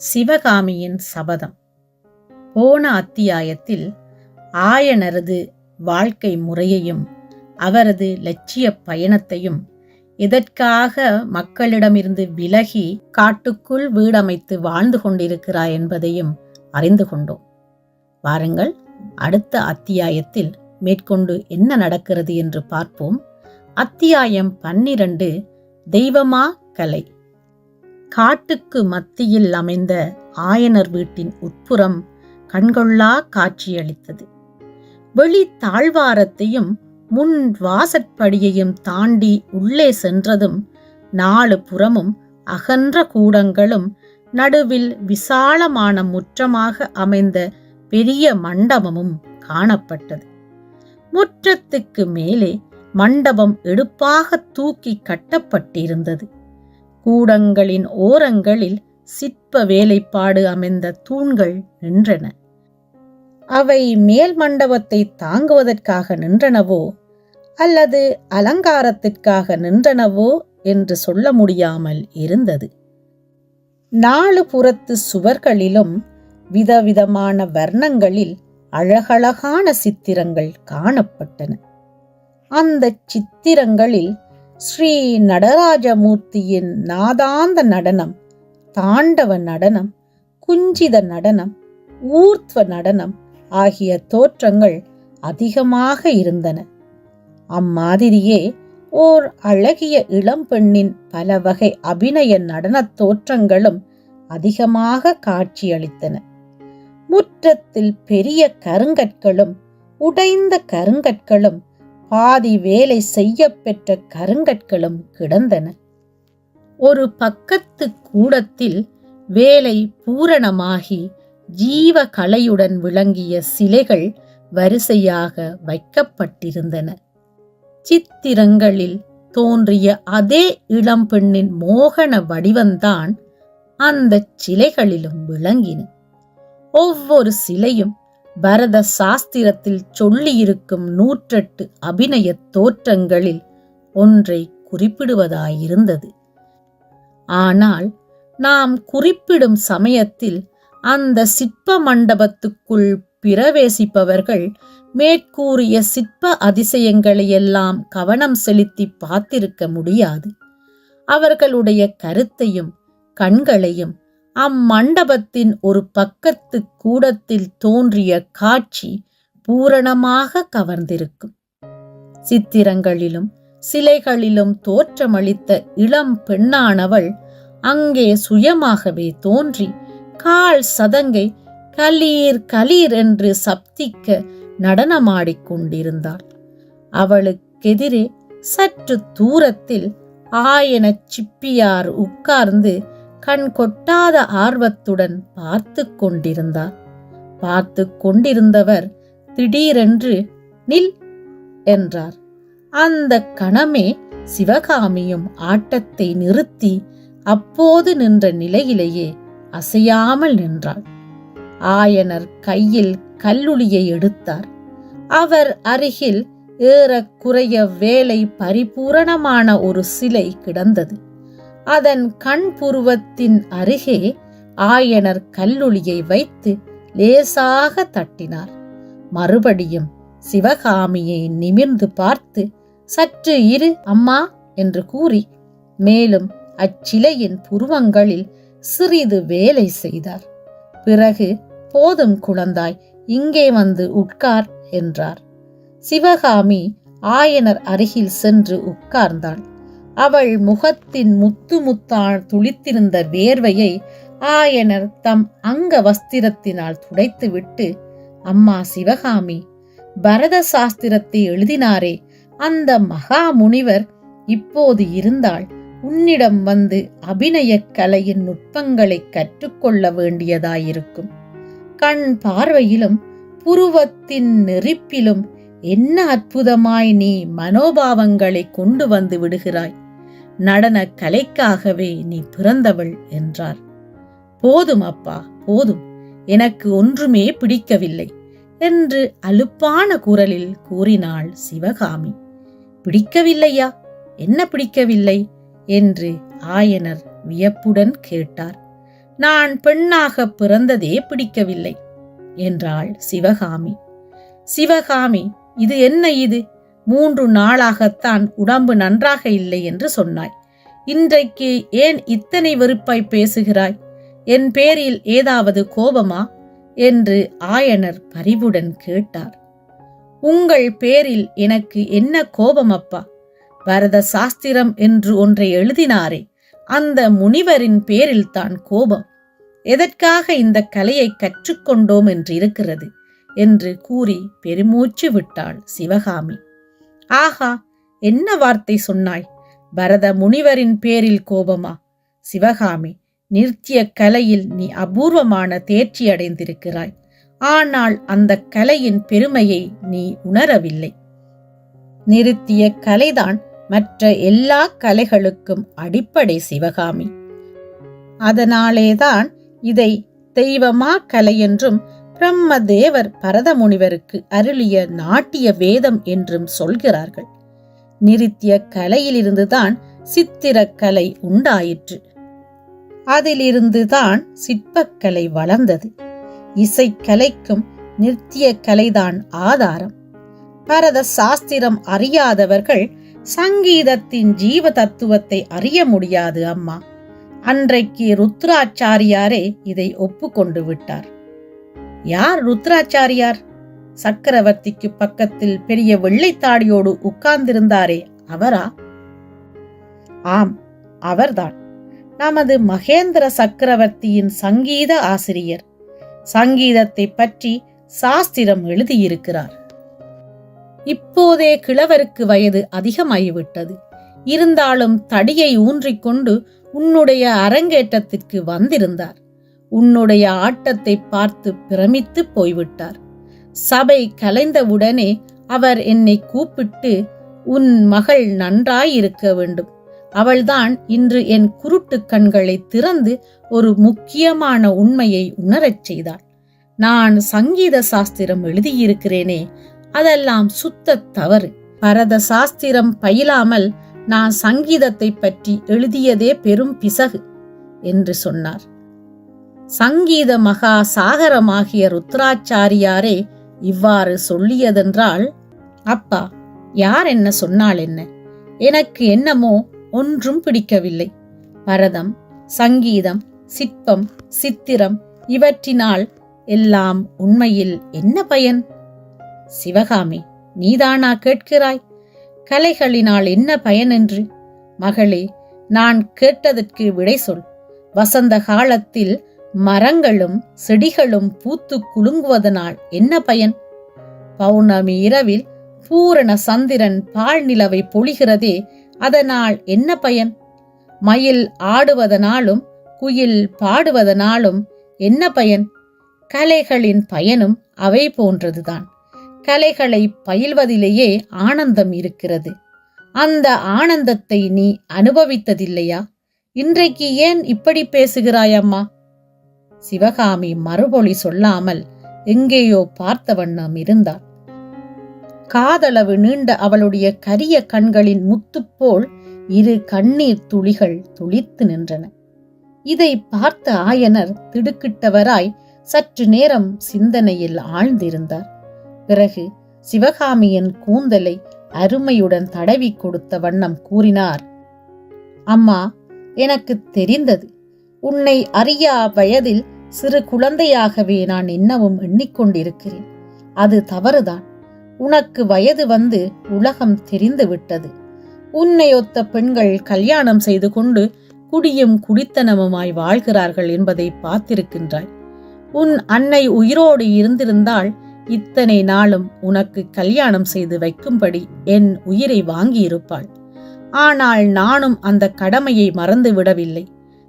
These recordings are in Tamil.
சிவகாமியின் சபதம். போன அத்தியாயத்தில் ஆயனரது வாழ்க்கை முறையையும் அவரது இலட்சிய பயணத்தையும், எதற்காக மக்களிடமிருந்து விலகி காட்டுக்குள் வீடமைத்து வாழ்ந்து கொண்டிருக்கிறார் என்பதையும் அறிந்து கொண்டோம். வாருங்கள், அடுத்த அத்தியாயத்தில் மேற்கொண்டு என்ன நடக்கிறது என்று பார்ப்போம். அத்தியாயம் 12, தெய்வமா கலை. காட்டுக்கு மத்தியில் அமைந்த ஆயனர் வீட்டின் உட்புறம் கண்கொள்ளா காட்சியளித்தது. வெளி தாழ்வாரத்தையும் முன் வாசற்படியையும் தாண்டி உள்ளே சென்றதும் 4 புறமும் அகன்ற கூடங்களும் நடுவில் விசாலமான முற்றமாக அமைந்த பெரிய மண்டபமும் காணப்பட்டது. முற்றத்துக்கு மேலே மண்டபம் எடுப்பாக தூக்கி கட்டப்பட்டிருந்தது. கூடங்களின் ஓரங்களில் சிற்ப வேலைப்பாடு அமைந்த தூண்கள் நின்றன. அவை மேல் மண்டபத்தை தாங்குவதற்காக நின்றனவோ அல்லது அலங்காரத்திற்காக நின்றனவோ என்று சொல்ல முடியாமல் இருந்தது. 4 புறத்து சுவர்களிலும் விதவிதமான வர்ணங்களில் அழகழகான சித்திரங்கள் காணப்பட்டன. அந்த சித்திரங்களில் ஸ்ரீ நடராஜமூர்த்தியின் நாதாந்த நடனம், தாண்டவ நடனம், குஞ்சித நடனம், ஊர்த்வ நடனம் ஆகிய தோற்றங்கள் அதிகமாக இருந்தன. அம்மாதிரியே ஓர் அழகிய இளம்பெண்ணின் பல வகை அபிநய நடனத் தோற்றங்களும் அதிகமாக காட்சியளித்தன. முற்றத்தில் பெரிய கருங்கற்களும் உடைந்த கருங்கற்களும் பாதி வேலை செய்ய பெற்ற கருங்கற்களும் கிடந்தன. ஒரு பக்கத்து கூடத்தில் வேலை பூரணமாகி ஜீவ கலையுடன் விளங்கிய சிலைகள் வரிசையாக வைக்கப்பட்டிருந்தன. சித்திரங்களில் தோன்றிய அதே இளம்பெண்ணின் மோகன வடிவந்தான் அந்த சிலைகளிலும் விளங்கின. ஒவ்வொரு சிலையும் பரத சாஸ்திரத்தில் சொல்லியிருக்கும் 108 அபிநய தோற்றங்களில் ஒன்றை குறிப்பிடுவதாயிருந்தது. ஆனால் நாம் குறிப்பிடும் சமயத்தில் அந்த சிற்ப மண்டபத்துக்குள் பிரவேசிப்பவர்கள் மேற்கூறிய சிற்ப அதிசயங்களையெல்லாம் கவனம் செலுத்தி பார்த்திருக்க முடியாது. அவர்களுடைய கருத்தையும் கண்களையும் அம்மண்டபத்தின் ஒரு பக்கத்து கூடத்தில் தோன்றிய காட்சி பூரணமாக கவர்ந்திருக்கும். சித்திரங்களிலும் சிலைகளிலும் தோற்றமளித்த இளம் பெண்ணானவள் அங்கே சுயமாகவே தோன்றி கால் சதங்கை கலீர் கலீர் என்று சப்திக்க நடனமாடிக்கொண்டிருந்தாள். அவளுக்கெதிரே சற்று தூரத்தில் ஆயன சிப்பியார் உட்கார்ந்து கண் கொட்டாத ஆர்வத்துடன் பார்த்து கொண்டிருந்தார். பார்த்து கொண்டிருந்தவர் திடீரென்று நில் என்றார். அந்த கணமே சிவகாமியும் ஆட்டத்தை நிறுத்தி அப்போது நின்ற நிலையிலேயே அசையாமல் நின்றாள். ஆயனர் கையில் கல்லுளியை எடுத்தார். அவர் அருகில் ஏறக்குறைய வேலை பரிபூரணமான ஒரு சிலை கிடந்தது. அதன் கண் புருவத்தின் அருகே ஆயனர் கல்லுளியை வைத்து லேசாக தட்டினார். மறுபடியும் சிவகாமியை நிமிர்ந்து பார்த்து, சற்று இரு அம்மா என்று கூறி மேலும் அச்சிலையின் புருவங்களில் சிறிது வேலை செய்தார். பிறகு, போதும் குழந்தாய், இங்கே வந்து உட்கார் என்றார். சிவகாமி ஆயனர் அருகில் சென்று உட்கார்ந்தாள். அவள் முகத்தின் முத்து முத்தால் துளித்திருந்த வேர்வையை ஆயனர் தம் அங்க வஸ்திரத்தினால் துடைத்துவிட்டு, அம்மா சிவகாமி, பரத சாஸ்திரத்தை எழுதினாரே அந்த மகா முனிவர் இப்போது இருந்தால் உன்னிடம் வந்து அபிநய கலையின் நுட்பங்களை கற்றுக்கொள்ள வேண்டியதாயிருக்கும். கண் பார்வையிலும் புருவத்தின் நெறிப்பிலும் என்ன அற்புதமாய் நீ மனோபாவங்களை கொண்டு வந்து விடுகிறாய். நடன கலைக்காகவே நீ பிறந்தவள் என்றார். போதும் அப்பா, போதும், எனக்கு ஒன்றுமே பிடிக்கவில்லை என்று அலுப்பான குரலில் கூறினாள் சிவகாமி. பிடிக்கவில்லையா? என்ன பிடிக்கவில்லை என்று ஆயனர் வியப்புடன் கேட்டார். நான் பெண்ணாக பிறந்ததே பிடிக்கவில்லை என்றாள் சிவகாமி. சிவகாமி, இது என்ன இது? 3 நாளாகத்தான் உடம்பு நன்றாக இல்லை என்று சொன்னாய். இன்றைக்கு ஏன் இத்தனை வெறுப்பாய் பேசுகிறாய்? என் பேரில் ஏதாவது கோபமா என்று ஆயனர் பரிவுடன் கேட்டார். உங்கள் பேரில் எனக்கு என்ன கோபம் அப்பா? பரத சாஸ்திரம் என்று ஒன்றை எழுதினாரே, அந்த முனிவரின் பேரில்தான் கோபம். எதற்காக இந்த கலையை கற்றுக்கொண்டோம் என்று இருக்கிறது என்று கூறி பெருமூச்சு விட்டாள் சிவகாமி. ஆஹா, என்ன வார்த்தை சொன்னாய்? பரத முனிவரின் பேரில் கோபமா? சிவகாமி, நிருத்திய கலையில் நீ அபூர்வமான தேர்ச்சி அடைந்திருக்கிறாய். ஆனால் அந்த கலையின் பெருமையை நீ உணரவில்லை. நிருத்திய கலைதான் மற்ற எல்லா கலைகளுக்கும் அடிப்படை சிவகாமி. அதனாலேதான் இதை தெய்வமா கலை என்றும் பிரம்மதேவர் பரத முனிவருக்கு அருளிய நாட்டிய வேதம் என்றும் சொல்கிறார்கள். நிருத்திய கலையிலிருந்துதான் சித்திரக்கலை உண்டாயிற்று. அதிலிருந்துதான் சிற்பக்கலை வளர்ந்தது. இசைக்கலைக்கும் நிருத்திய கலைதான் ஆதாரம். பரத சாஸ்திரம் அறியாதவர்கள் சங்கீதத்தின் ஜீவ தத்துவத்தை அறிய முடியாது அம்மா. அன்றைக்கு ருத்ராச்சாரியாரே இதை ஒப்புக்கொண்டு விட்டார். யார் ருத்ராச்சாரியார்? சக்கரவர்த்திக்கு பக்கத்தில் பெரிய வெள்ளைத்தாடியோடு உட்கார்ந்திருந்தாரே, அவரா? ஆம், அவர்தான். நமது மகேந்திர சக்கரவர்த்தியின் சங்கீத ஆசிரியர். சங்கீதத்தை பற்றி சாஸ்திரம் எழுதியிருக்கிறார். இப்போதே கிழவருக்கு வயது அதிகமாகிவிட்டது. இருந்தாலும் தடியை ஊன்றிக்கொண்டு உன்னுடைய அரங்கேற்றத்திற்கு வந்திருந்தார். உன்னுடைய ஆட்டத்தை பார்த்து பிரமித்து போய்விட்டார். சபை கலைந்தவுடனே அவர் என்னை கூப்பிட்டு, உன் மகள் நன்றாயிருக்க வேண்டும். அவள்தான் இன்று என் குருட்டு கண்களை திறந்து ஒரு முக்கியமான உண்மையை உணரச் செய்தாள். நான் சங்கீத சாஸ்திரம் எழுதியிருக்கிறேனே, அதெல்லாம் சுத்த தவறு. பரத சாஸ்திரம் பயிலாமல் நான் சங்கீதத்தை பற்றி எழுதியதே பெரும் பிசகு என்று சொன்னார். சங்கீத மகா சாகரமாகிய ருத்ராச்சாரியாரே இவ்வாறு சொல்லியதென்றால், அப்பா, யார் என்ன சொன்னால் என்ன? எனக்கு என்னமோ ஒன்றும் பிடிக்கவில்லை. பரதம், சங்கீதம், சிற்பம், சித்திரம் இவற்றினால் எல்லாம் உண்மையில் என்ன பயன்? சிவகாமி, நீதானா கேட்கிறாய்? கலைகளினால் என்ன பயன் என்று? மகளே, நான் கேட்டதற்கு விடை சொல். வசந்த காலத்தில் மரங்களும் செடிகளும் பூத்து குலுங்குவதனால் என்ன பயன்? பௌர்ணமி இரவில் பூரண சந்திரன் பால் நிலவை பொழிகிறதே, அதனால் என்ன பயன்? மயில் ஆடுவதனாலும் குயில் பாடுவதனாலும் என்ன பயன்? கலைகளின் பயனும் அவை போன்றதுதான். கலைகளை பயில்வதிலேயே ஆனந்தம் இருக்கிறது. அந்த ஆனந்தத்தை நீ அனுபவித்ததில்லையா? இன்றைக்கு ஏன் இப்படி பேசுகிறாயம்மா? சிவகாமி மறுமொழி சொல்லாமல் எங்கேயோ பார்த்த வண்ணம் இருந்தாள். காதளவு நீண்ட அவளுடைய கரிய கண்களின் முத்துப்போல் 2 கண்ணீர் துளிகள் துளித்து நின்றன. இதை பார்த்த ஆயனர் திடுக்கிட்டவராய் சற்று நேரம் சிந்தனையில் ஆழ்ந்திருந்தார். பிறகு சிவகாமியின் கூந்தலை அருமையுடன் தடவி கொடுத்த வண்ணம் கூறினார், அம்மா, எனக்கு தெரிந்தது. உன்னை அறியா வயதில் சிறு குழந்தையாகவே நான் இன்னமும் எண்ணிக்கொண்டிருக்கிறேன். அது தவறுதான். உனக்கு வயது வந்து உலகம் தெரிந்து விட்டது. உன்னை ஒத்த பெண்கள் கல்யாணம் செய்து கொண்டு குடியும் குடித்தனமுமாய் வாழ்கிறார்கள் என்பதை பார்த்திருக்கின்றாய். உன் அன்னை உயிரோடு இருந்திருந்தால் இத்தனை நாளும் உனக்கு கல்யாணம் செய்து வைக்கும்படி என் உயிரை வாங்கியிருப்பாள். ஆனால் நானும் அந்த கடமையை மறந்து விடவில்லை.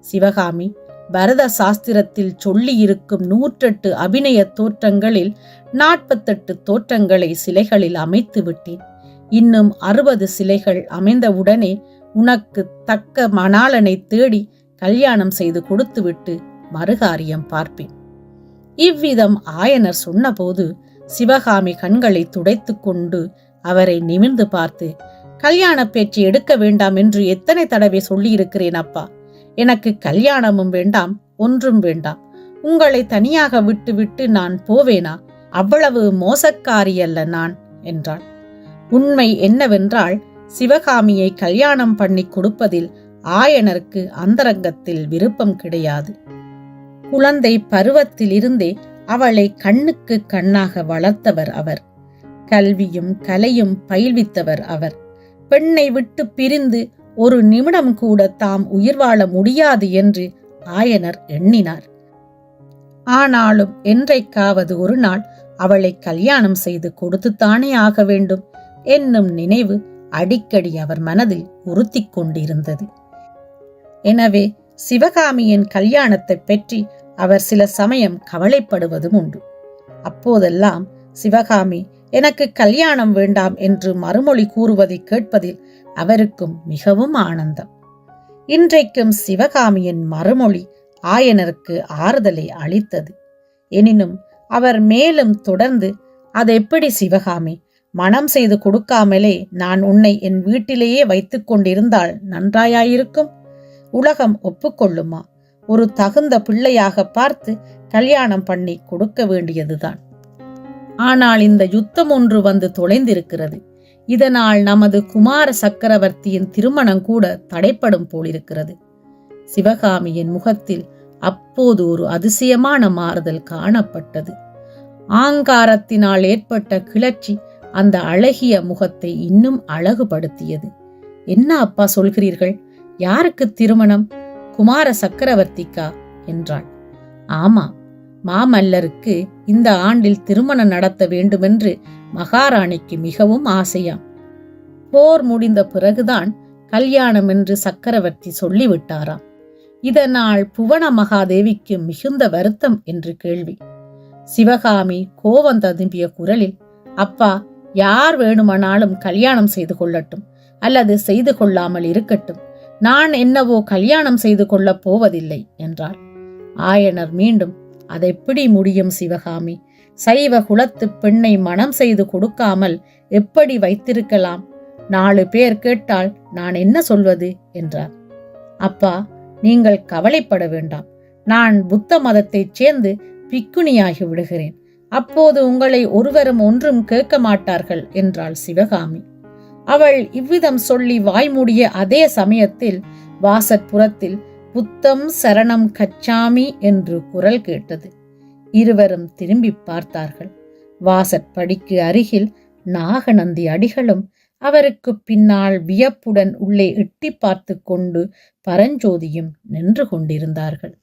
சிவகாமி, பரத சாஸ்திரத்தில் சொல்லியிருக்கும் 108 அபிநய தோற்றங்களில் 48 தோற்றங்களை சிலைகளில் அமைத்து விட்டேன். இன்னும் 60 சிலைகள் அமைந்தவுடனே உனக்கு தக்க மணாளனை தேடி கல்யாணம் செய்து கொடுத்துவிட்டு மறுகாரியம் பார்ப்பேன். இவ்விதம் ஆயனர் சொன்னபோது சிவகாமி கண்களை துடைத்து கொண்டு அவரை நிமிர்ந்து பார்த்து, கல்யாண பேச்சு எடுக்க வேண்டாம் என்று எத்தனை தடவை சொல்லியிருக்கிறேன் அப்பா. எனக்கு கல்யாணமும் வேண்டாம், ஒன்றும் வேண்டாம். உங்களை தனியாக விட்டு நான் போவேனா? அவ்வளவு மோசக்காரி அல்ல நான் என்றாள். உண்மை என்னவென்றால், சிவகாமியை கல்யாணம் பண்ணி கொடுப்பதில் ஆயனருக்கு அந்தரங்கத்தில் விருப்பம் கிடையாது. குழந்தை பருவத்திலிருந்தே அவளை கண்ணுக்கு கண்ணாக வளர்த்தவர் அவர். கல்வியும் கலையும் பயில்வித்தவர் அவர். பெண்ணை விட்டு பிரிந்து ஒரு நிமிடம் கூட தாம் உயிர் வாழ முடியாது என்று ஆயனர் எண்ணினார். ஆனாலும் என்றைக்காவது ஒரு நாள் அவளை கல்யாணம் செய்து கொடுத்துத்தானே ஆக வேண்டும் என்னும் நினைவு அடிக்கடி அவர் மனதில் உறுத்திக் கொண்டிருந்தது. எனவே சிவகாமியின் கல்யாணத்தை பற்றி அவர் சில சமயம் கவலைப்படுவதும் உண்டு. அப்போதெல்லாம் சிவகாமி எனக்கு கல்யாணம் வேண்டாம் என்று மறுமொழி கூறுவதை கேட்பதில் அவருக்கும் மிகவும் ஆனந்தம். இன்றைக்கும் சிவகாமியின் மறுமொழி ஆயனருக்கு ஆறுதலை அளித்தது. எனினும் அவர் மேலும் தொடர்ந்து, அதெப்படி சிவகாமி, மனம் செய்து கொடுக்காமலே நான் உன்னை என் வீட்டிலேயே வைத்துக் கொண்டிருந்தால் நன்றாயிருக்கும். உலகம் ஒப்புக்கொள்ளுமா? ஒரு தகுந்த பிள்ளையாக பார்த்து கல்யாணம் பண்ணி கொடுக்க வேண்டியதுதான். ஆனால் இந்த யுத்தம் ஒன்று வந்து தொலைந்திருக்கிறது. இதனால் நமது குமார சக்கரவர்த்தியின் திருமணம் கூட தடைப்படும் போலிருக்கிறது. சிவகாமியின் முகத்தில் அப்போது ஒரு அதிசயமான மாறுதல் காணப்பட்டது. ஆங்காரத்தினால் ஏற்பட்ட கிளர்ச்சி அந்த அழகிய முகத்தை இன்னும் அழகுபடுத்தியது. என்ன அப்பா சொல்கிறீர்கள்? யாருக்கு திருமணம்? குமார சக்கரவர்த்திக்கா என்றாள். ஆமா, மாமல்லருக்கு இந்த ஆண்டில் திருமணம் நடத்த வேண்டுமென்று மகாராணிக்கு மிகவும் ஆசையாம். போர் முடிந்த பிறகுதான் கல்யாணம் என்று சக்கரவர்த்தி சொல்லிவிட்டாராம். இதனால் புவன மகாதேவிக்கு மிகுந்த வருத்தம் என்று கேள்வி. சிவகாமி கோபம் ததும்பிய குரலில், அப்பா, யார் வேணுமானாலும் கல்யாணம் செய்து கொள்ளட்டும், அல்லது செய்து கொள்ளாமல் இருக்கட்டும். நான் என்னவோ கல்யாணம் செய்து கொள்ளப் போவதில்லை என்றாள். ஆயனர் மீண்டும், அதெப்படி முடியும் சிவகாமி? சைவ குலத்து பெண்ணை மனம் செய்து கொடுக்காமல் எப்படி வைத்திருக்கலாம்? 4 பேர் கேட்டால் நான் என்ன சொல்வது என்றார். அப்பா, நீங்கள் கவலைப்பட வேண்டாம். நான் புத்த மதத்தைச் சேர்ந்து பிக்குணியாகி விடுகிறேன். அப்போது உங்களை ஒருவரும் ஒன்றும் கேட்க மாட்டார்கள் என்றாள் சிவகாமி. அவள் இவ்விதம் சொல்லி வாய்மூடிய அதே சமயத்தில் வாசற்புறத்தில் புத்தம் சரணம் கச்சாமி என்று குரல் கேட்டது. இருவரும் திரும்பி பார்த்தார்கள். வாசற்படிக்கு அருகில் நாகநந்தி அடிகளும் அவருக்கு பின்னால் வியப்புடன் உள்ளே எட்டி பார்த்து கொண்டு பரஞ்சோதியும் நின்று கொண்டிருந்தார்கள்.